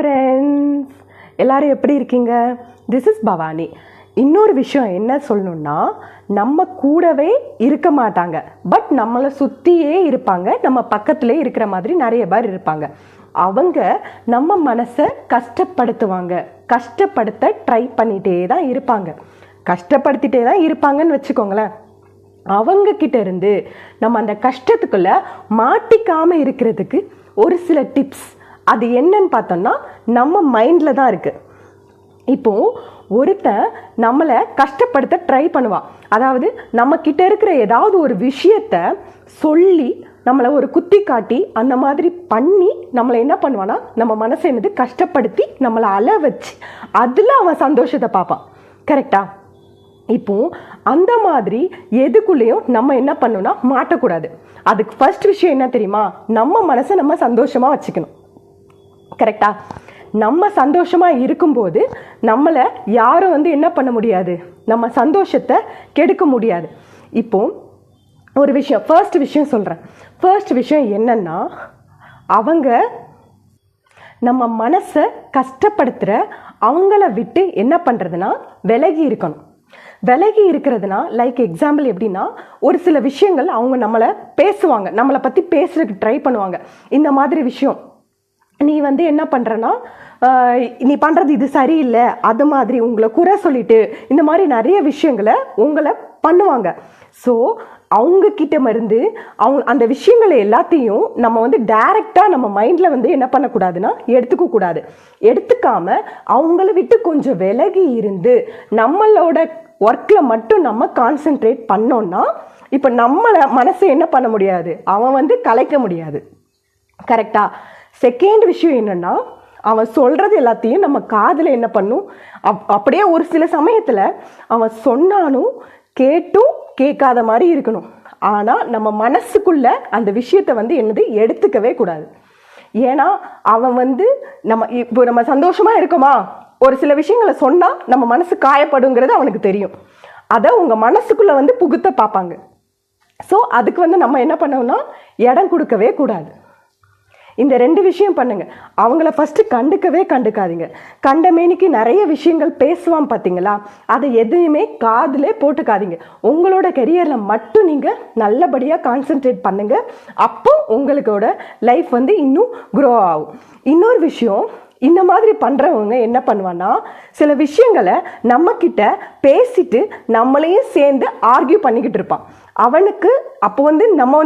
Friends, எல்லோரும் எப்படி இருக்கீங்க? This is Bhavani. இன்னொரு விஷயம் என்ன சொல்லணுன்னா, நம்ம கூடவே இருக்க மாட்டாங்க, பட் நம்மளை சுற்றியே இருப்பாங்க. நம்ம பக்கத்திலே இருக்கிற மாதிரி நிறைய பேர் இருப்பாங்க. அவங்க நம்ம மனசை கஷ்டப்படுத்துவாங்க, கஷ்டப்படுத்த ட்ரை பண்ணிகிட்டே தான் இருப்பாங்க. கஷ்டப்படுத்திட்டே தான் இருப்பாங்கன்னு வச்சுக்கோங்களேன். அவங்கக்கிட்ட இருந்து நம்ம அந்த கஷ்டத்துக்குள்ளே மாட்டிக்காமல் இருக்கிறதுக்கு ஒரு சில டிப்ஸ். அது என்னன்னு பார்த்தோம்னா, நம்ம மைண்டில் தான் இருக்குது. இப்போது ஒருத்தன் நம்மளை கஷ்டப்படுத்த ட்ரை பண்ணுவான். அதாவது நம்மக்கிட்ட இருக்கிற ஏதாவது ஒரு விஷயத்த சொல்லி நம்மளை ஒரு குத்தி காட்டி அந்த மாதிரி பண்ணி நம்மளை என்ன பண்ணுவான்னா, நம்ம மனசை என்னது கஷ்டப்படுத்தி நம்மளை அழ வச்சு அதில் அவன் சந்தோஷத்தை பார்ப்பான். கரெக்டா? இப்போது அந்த மாதிரி எதுக்குள்ளேயும் நம்ம என்ன பண்ணணும்னா மாட்டக்கூடாது. அதுக்கு ஃபர்ஸ்ட் விஷயம் என்ன தெரியுமா? நம்ம மனசை நம்ம சந்தோஷமாக வச்சுக்கணும். கரெக்டா? நம்ம சந்தோஷமாக இருக்கும்போது நம்மளை யாரும் என்ன பண்ண முடியாது, நம்ம சந்தோஷத்தை கெடுக்க முடியாது. இப்போது ஒரு விஷயம், ஃபர்ஸ்ட் விஷயம் சொல்கிறேன். ஃபர்ஸ்ட் விஷயம் என்னன்னா, அவங்க நம்ம மனசை கஷ்டப்படுத்துகிற அவங்கள விட்டு என்ன பண்ணுறதுனா விலகி இருக்கணும். விலகி இருக்கிறதுனா, லைக் எக்ஸாம்பிள் எப்படின்னா, ஒரு சில விஷயங்கள் அவங்க நம்மளை பேசுவாங்க, நம்மளை பற்றி பேசுறதுக்கு ட்ரை பண்ணுவாங்க. இந்த மாதிரி விஷயம் நீ என்ன பண்ணுறன்னா, நீ பண்ணுறது இது சரியில்லை, அது மாதிரி உங்களை குறை சொல்லிட்டு இந்த மாதிரி நிறைய விஷயங்களை உங்களை பண்ணுவாங்க. ஸோ அவங்கக்கிட்ட மருந்து அவங்க அந்த விஷயங்களை எல்லாத்தையும் நம்ம டைரெக்டாக நம்ம மைண்டில் என்ன பண்ணக்கூடாதுன்னா எடுத்துக்கக்கூடாது. எடுத்துக்காமல் அவங்கள விட்டு கொஞ்சம் விலகி இருந்து நம்மளோட ஒர்க்கில் மட்டும் நம்ம கான்சென்ட்ரேட் பண்ணோன்னா, இப்போ நம்மளை மனசை என்ன பண்ண முடியாது, அவன் கலைக்க முடியாது. கரெக்டா? செகண்ட் விஷயம் என்னென்னா, அவன் சொல்கிறது எல்லாத்தையும் நம்ம காதில் என்ன பண்ணும், அப்படியே ஒரு சில சமயத்தில் அவன் சொன்னாலும் கேட்டும் கேட்காத மாதிரி இருக்கணும். ஆனால் நம்ம மனசுக்குள்ளே அந்த விஷயத்தை என்னது எடுத்துக்கவே கூடாது. ஏன்னா அவன் நம்ம இப்போ நம்ம சந்தோஷமாக இருக்கோமா, ஒரு சில விஷயங்களை சொன்னால் நம்ம மனசு காயப்படுங்கிறது அவனுக்கு தெரியும். அதை உங்கள் மனசுக்குள்ளே புகுத்த பார்ப்பாங்க. ஸோ அதுக்கு நம்ம என்ன பண்ணோம்னா இடம் கொடுக்கவே கூடாது. இந்த ரெண்டு விஷயம் பண்ணுங்க. அவங்கள ஃபஸ்ட்டு கண்டுக்காதீங்க. கண்டமேனிக்கு நிறைய விஷயங்கள் பேசுவான் பார்த்தீங்களா, அதை எதையுமே காதிலே போட்டுக்காதீங்க. உங்களோட கெரியரில் மட்டும் நீங்கள் நல்லபடியாக கான்சென்ட்ரேட் பண்ணுங்க. அப்போ உங்களுக்கோட லைஃப் இன்னும் க்ரோ ஆகும். இன்னொரு விஷயம், இந்த மாதிரி பண்ணுறவங்க என்ன பண்ணுவான்னா, சில விஷயங்களை நம்மக்கிட்ட பேசிட்டு நம்மளையும் சேர்ந்து ஆர்கியூ பண்ணிக்கிட்டு இருப்பான். அவனுக்கு அப்போ நம்ம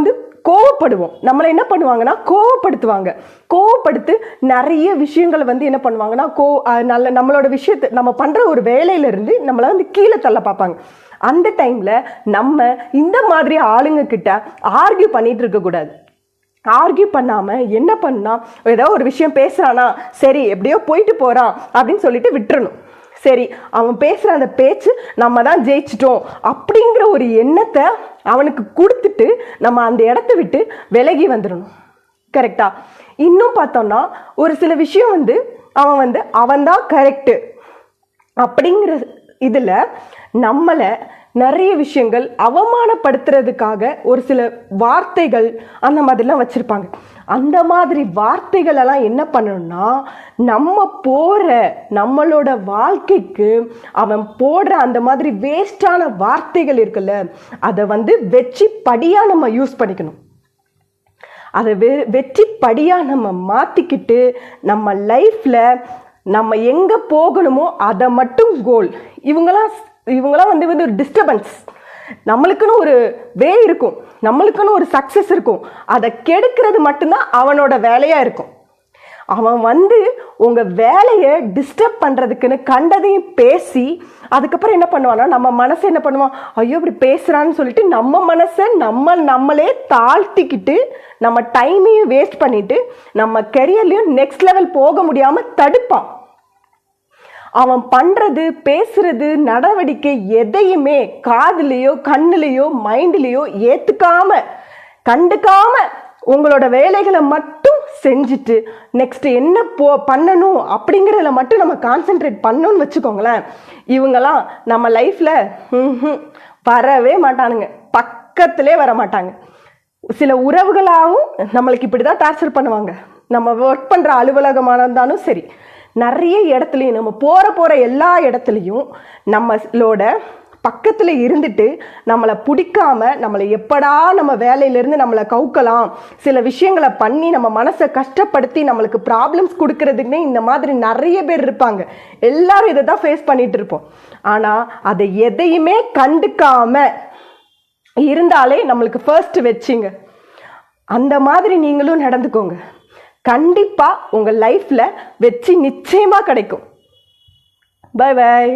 கோவப்படுவோம். நம்மளை என்ன பண்ணுவாங்கன்னா கோவப்படுத்துவாங்க. கோவப்படுத்து நிறைய விஷயங்களை என்ன பண்ணுவாங்கன்னா நம்மளோட விஷயத்தை நம்ம பண்ணுற ஒரு வேலையிலேருந்து நம்மளை கீழே தள்ள பார்ப்பாங்க. அந்த டைமில் நம்ம இந்த மாதிரி ஆளுங்க கிட்ட ஆர்கியூ பண்ணிகிட்டு இருக்கக்கூடாது. ஆர்கியூ பண்ணாமல் என்ன பண்ணா, ஏதோ ஒரு விஷயம் பேசுகிறானா, சரி எப்படியோ போயிட்டு போகிறான் அப்படின்னு சொல்லிட்டு விட்டுறணும். சரி, அவன் பேசுகிற அந்த பேச்சு நம்ம தான் ஜெயிச்சிட்டோம் அப்படிங்கிற ஒரு எண்ணத்தை அவனுக்கு கொடுத்துட்டு நம்ம அந்த இடத்த விட்டு விலகி வந்துடணும். கரெக்டா? இன்னும் பார்த்தோம்னா, ஒரு சில விஷயம் அவன் தான் கரெக்டு அப்படிங்கிற இதில் நம்மளை நிறைய விஷயங்கள் அவமானப்படுத்துறதுக்காக ஒரு சில வார்த்தைகள் அந்த மாதிரிலாம் வச்சுருப்பாங்க. அந்த மாதிரி வார்த்தைகளெல்லாம் என்ன பண்ணணும்னா, நம்ம போகிற நம்மளோட வாழ்க்கைக்கு அவன் போடுற அந்த மாதிரி வேஸ்டான வார்த்தைகள் இருக்குல்ல, அதை வெற்றி படியாக நம்ம யூஸ் பண்ணிக்கணும். அதை வெற்றி படியாக நம்ம மாற்றிக்கிட்டு நம்ம லைஃப்பில் நம்ம எங்கே போகணுமோ அதை மட்டும் கோல். இவங்களாம் ஒரு டிஸ்டர்பன்ஸ். நம்மளுக்குன்னு ஒரு வே இருக்கும், நம்மளுக்குன்னு ஒரு சக்ஸஸ் இருக்கும். அதை கெடுக்கிறது மட்டும்தான் அவனோட வேலையாக இருக்கும். அவன் உங்கள் வேலையை டிஸ்டர்ப் பண்ணுறதுக்குன்னு கண்டதையும் பேசி அதுக்கப்புறம் என்ன பண்ணுவான்னா, நம்ம மனசை என்ன பண்ணுவான், ஐயோ இப்படி பேசுகிறான்னு சொல்லிட்டு நம்ம மனசை நம்மளே தாழ்த்திக்கிட்டு நம்ம டைமையும் வேஸ்ட் பண்ணிவிட்டு நம்ம கெரியர்லையும் நெக்ஸ்ட் லெவல் போக முடியாமல் தடுப்பான். அவன் பண்ணுறது பேசுறது நடவடிக்கை எதையுமே காதுலேயோ கண்ணுலேயோ மைண்ட்லேயோ கண்டுக்காம உங்களோட வேலைகளை மட்டும் செஞ்சுட்டு நெக்ஸ்ட் என்ன பண்ணணும் அப்படிங்கிறதுல மட்டும் நம்ம கான்சென்ட்ரேட் பண்ணணும்னு வச்சுக்கோங்களேன். இவங்கெல்லாம் நம்ம லைஃப்பில் வரவே மாட்டானுங்க, பக்கத்திலே வர மாட்டாங்க. சில உறவுகளாகவும் நம்மளுக்கு இப்படி தான் டார்ச்சர் பண்ணுவாங்க. நம்ம ஒர்க் பண்ணுற அலுவலகமாக இருந்தாலும் சரி, நிறைய இடத்துலையும் நம்ம போகிற எல்லா இடத்துலையும் நம்மளோட பக்கத்தில் இருந்துட்டு நம்மளை பிடிக்காம நம்மளை எப்படா நம்ம வேலையிலேருந்து நம்மளை கவுக்கலாம், சில விஷயங்களை பண்ணி நம்ம மனசை கஷ்டப்படுத்தி நம்மளுக்கு ப்ராப்ளம்ஸ் கொடுக்கறதுக்குன்னே இந்த மாதிரி நிறைய பேர் இருப்பாங்க. எல்லாரும் இதை தான் ஃபேஸ் பண்ணிட்டு இருப்போம். ஆனால் அதை எதையுமே கண்டுக்காம இருந்தாலே நம்மளுக்கு ஃபர்ஸ்ட் வச்சிங்க. அந்த மாதிரி நீங்களும் நடந்துக்கோங்க. கண்டிப்பாக உங்கள் லைஃப்பில் வெற்றி நிச்சயமாக கிடைக்கும். Bye by.